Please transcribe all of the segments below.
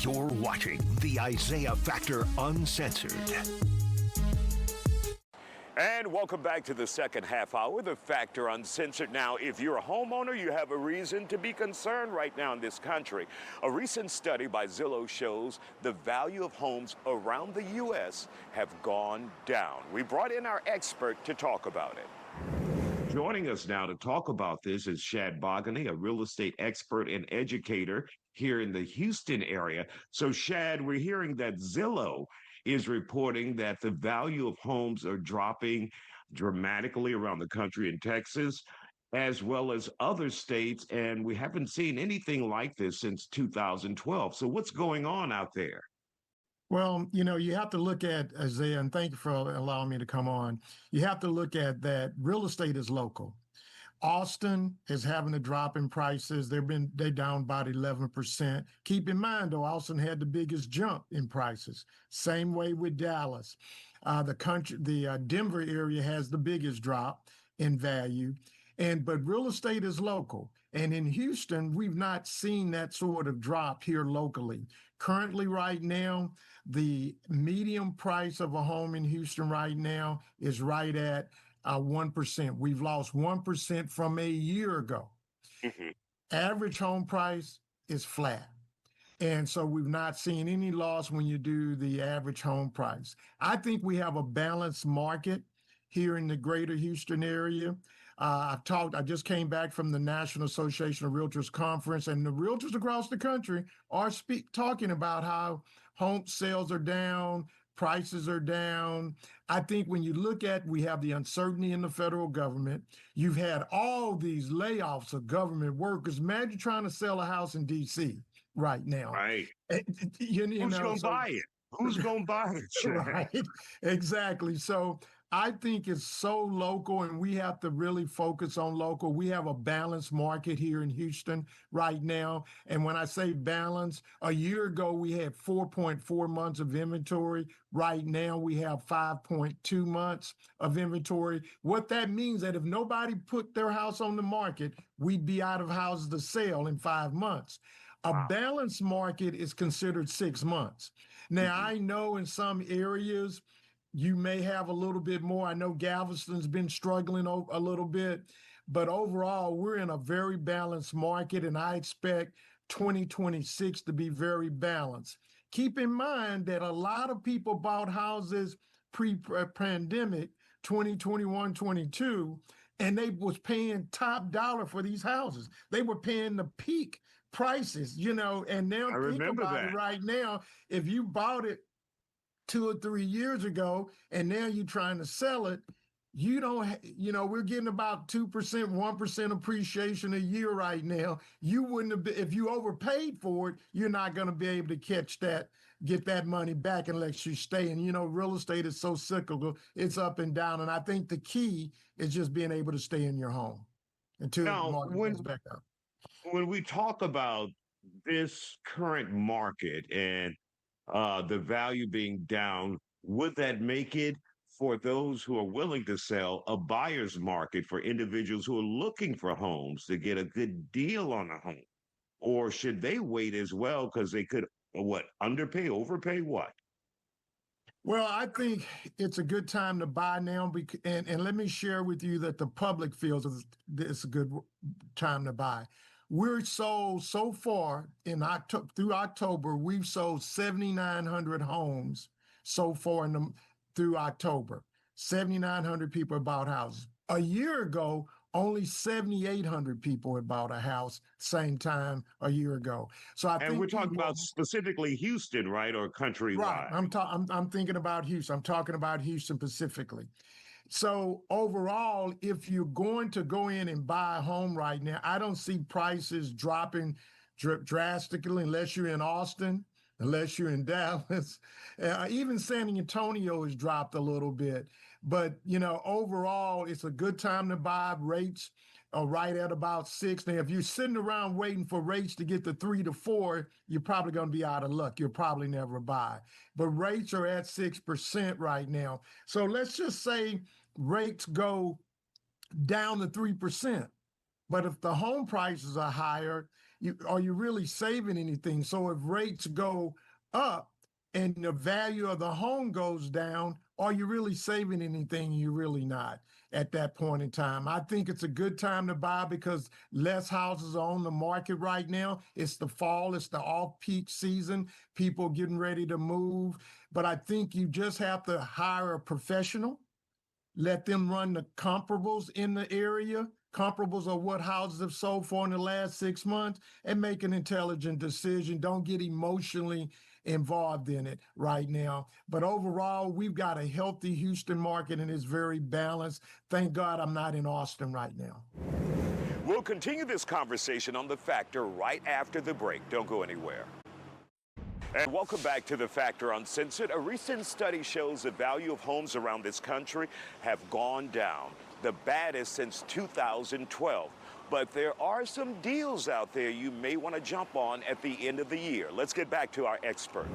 You're watching the Isaiah Factor Uncensored. And welcome back to the second half hour, the Factor Uncensored. Now, if you're a homeowner, you have a reason to be concerned right now in this country. A recent study by Zillow shows the value of homes around the U.S. have gone down. We brought in our expert to talk about it. Joining us now to talk about this is Shad Bogany, a real estate expert and educator here in the Houston area. So, Shad, we're hearing that Zillow is reporting that the value of homes are dropping dramatically around the country in Texas, as well as other states, and we haven't seen anything like this since 2012. So what's going on out there? Well, you have to look at, Isaiah, and thank you for allowing me to come on. You have to look at that real estate is local. Austin is having a drop in prices. They're down about 11%. Keep in mind, though, Austin had the biggest jump in prices. Same way with Dallas. The Denver area has the biggest drop in value. But real estate is local. And in Houston, we've not seen that sort of drop here locally. Currently, right now, the median price of a home in Houston right now is right at 1%. We've lost 1% from a year ago. Mm-hmm. Average home price is flat. And so we've not seen any loss when you do the average home price. I think we have a balanced market here in the greater Houston area. I just came back from the National Association of Realtors Conference, and the realtors across the country are talking about how home sales are down, prices are down. I think when you look at, we have the uncertainty in the federal government. You've had all these layoffs of government workers. Imagine trying to sell a house in D.C. right now. Right. Who's going to buy it? Who's going to buy it? Right. Exactly. So I think it's so local, and we have to really focus on local. We have a balanced market here in Houston right now. And when I say balance, a year ago, we had 4.4 months of inventory. Right now, we have 5.2 months of inventory. What that means that if nobody put their house on the market, we'd be out of houses to sell in 5 months. A balanced market is considered 6 months. Now, I know in some areas, you may have a little bit more. I know Galveston's been struggling a little bit, but overall, we're in a very balanced market, and I expect 2026 to be very balanced. Keep in mind that a lot of people bought houses pre-pandemic, 2021, 22, and they was paying top dollar for these houses. They were paying the peak prices, and now think about it right now. If you bought it 2 or 3 years ago, and now you're trying to sell it, we're getting about 2%, 1% appreciation a year right now. You wouldn't have been, if you overpaid for it, you're not going to be able to get that money back unless you stay. And, real estate is so cyclical, it's up and down. And I think the key is just being able to stay in your home until the market goes back up. When we talk about this current market and the value being down, would that make it, for those who are willing to sell, a buyer's market for individuals who are looking for homes to get a good deal on a home? Or should they wait as well because they could, underpay, overpay, what? Well, I think it's a good time to buy now, and let me share with you that the public feels it's a good time to buy. We're sold so far through October, we've sold 7,900 homes so far through October. 7,900 people bought houses. A year ago, only 7,800 people had bought a house same time a year ago. So I think we're talking about specifically Houston, right, or countrywide? Right. I'm thinking about Houston. I'm talking about Houston specifically. So overall, if you're going to go in and buy a home right now, I don't see prices dropping drastically unless you're in Austin, unless you're in Dallas. Even San Antonio has dropped a little bit. But, overall, it's a good time to buy. Rates are right at about 6. Now, if you're sitting around waiting for rates to get to 3 to 4, you're probably going to be out of luck. You'll probably never buy. But rates are at 6% right now. So let's just say rates go down to 3%. But if the home prices are higher are you really saving anything? So if rates go up and the value of the home goes down, are you really saving anything? You're really not at that point in time. I think it's a good time to buy because less houses are on the market right now. It's the fall, it's the off-peak season, people getting ready to move. But I think you just have to hire a professional, let them run the comparables in the area. Comparables are what houses have sold for in the last 6 months, and make an intelligent decision. Don't get emotionally involved in it right now. But overall, we've got a healthy Houston market and it's very balanced. Thank God I'm not in Austin right now. We'll continue this conversation on The Factor right after the break. Don't go anywhere. And welcome back to The Factor Uncensored. A recent study shows the value of homes around this country have gone down, the baddest since 2012. But there are some deals out there you may want to jump on at the end of the year. Let's get back to our expert.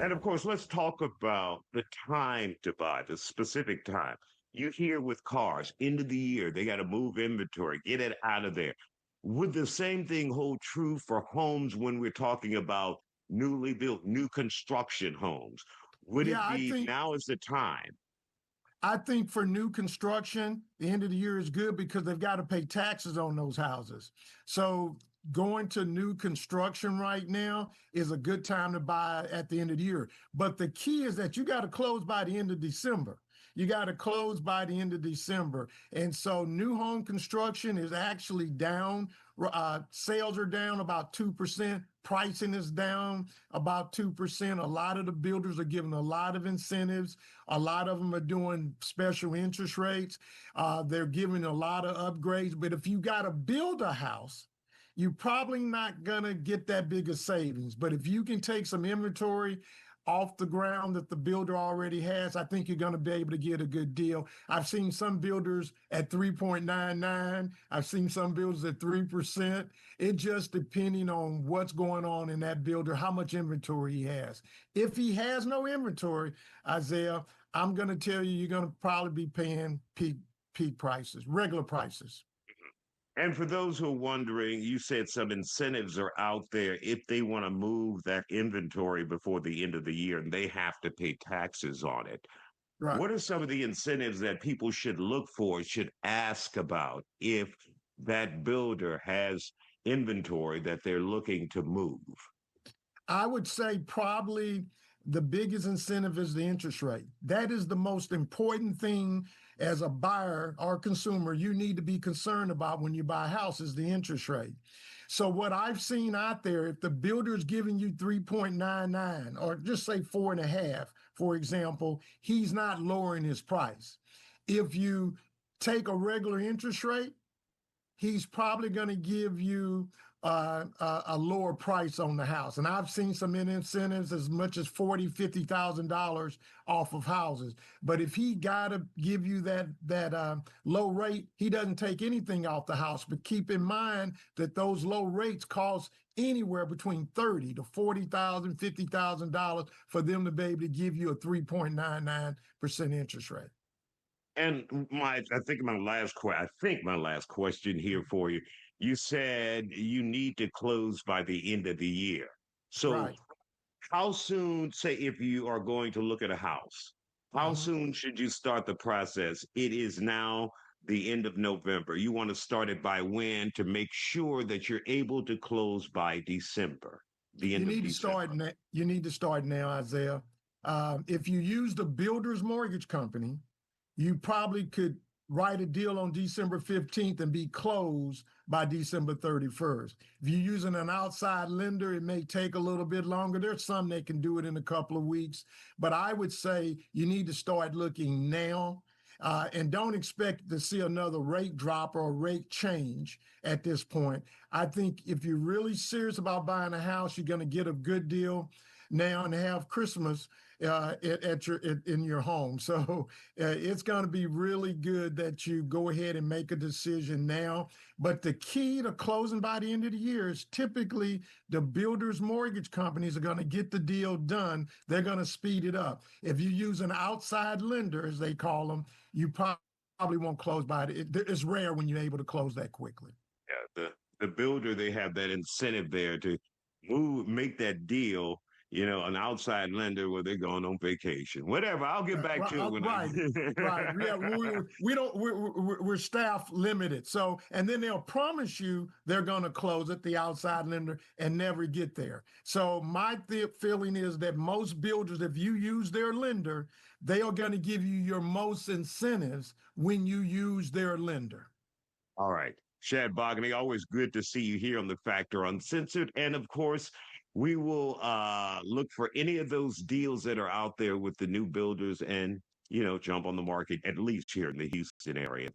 And of course, let's talk about the time to buy, the specific time. You hear with cars, end of the year, they got to move inventory, get it out of there. Would the same thing hold true for homes when we're talking about newly built, new construction homes? Would it be now is the time? I think for new construction, the end of the year is good because they've got to pay taxes on those houses. So going to new construction right now is a good time to buy at the end of the year. But the key is that you got to close by the end of December. You got to close by the end of December. And so new home construction is actually down. Sales are down about 2%. Pricing is down about 2%. A lot of the builders are giving a lot of incentives. A lot of them are doing special interest rates. They're giving a lot of upgrades. But if you got to build a house, you're probably not going to get that big of savings. But if you can take some inventory off the ground that the builder already has, I think you're going to be able to get a good deal. I've seen some builders at 3.99. I've seen some builders at 3%. It just depending on what's going on in that builder, how much inventory he has. If he has no inventory, Isaiah, I'm going to tell you, you're going to probably be paying peak prices, regular prices. And for those who are wondering, you said some incentives are out there if they want to move that inventory before the end of the year and they have to pay taxes on it. Right. What are some of the incentives that people should look for, should ask about if that builder has inventory that they're looking to move? I would say probably the biggest incentive is the interest rate. That is the most important thing as a buyer or consumer you need to be concerned about when you buy a house is the interest rate. So what I've seen out there, if the builder is giving you 3.99 or just say 4.5, for example, he's not lowering his price. If you take a regular interest rate, he's probably going to give you a lower price on the house. And I've seen some incentives as much as $40,000, $50,000 off of houses. But if he got to give you that low rate, he doesn't take anything off the house. But keep in mind that those low rates cost anywhere between $30,000 to $40,000, $50,000 for them to be able to give you a 3.99% interest rate. And I think my last question here for you. You said you need to close by the end of the year. So right. How soon, say if you are going to look at a house, how soon should you start the process? It is now the end of November. You want to start it by when to make sure that you're able to close by December, the end of December. You need to start now, Isaiah. If you use the builder's mortgage company, you probably could write a deal on December 15th and be closed by December 31st. If you're using an outside lender, it may take a little bit longer. There's some that can do it in a couple of weeks, but I would say you need to start looking now and don't expect to see another rate drop or a rate change at this point. I think if you're really serious about buying a house, you're going to get a good deal now and have Christmas in your home. So it's going to be really good that you go ahead and make a decision now. But the key to closing by the end of the year is typically the builder's mortgage companies are going to get the deal done. They're going to speed it up. If you use an outside lender, as they call them, you probably won't close by it. It's rare when you're able to close that quickly. Yeah, the builder, they have that incentive there to make that deal, an outside lender where they're going on vacation, whatever. I'll get back Right, to it when right, right. We don't. We're staff limited. So, and then they'll promise you they're going to close at the outside lender and never get there. So, my feeling is that most builders, if you use their lender, they are going to give you your most incentives when you use their lender. All right. Shad Bogany, always good to see you here on the Factor Uncensored. And of course, we will look for any of those deals that are out there with the new builders and, jump on the market, at least here in the Houston area.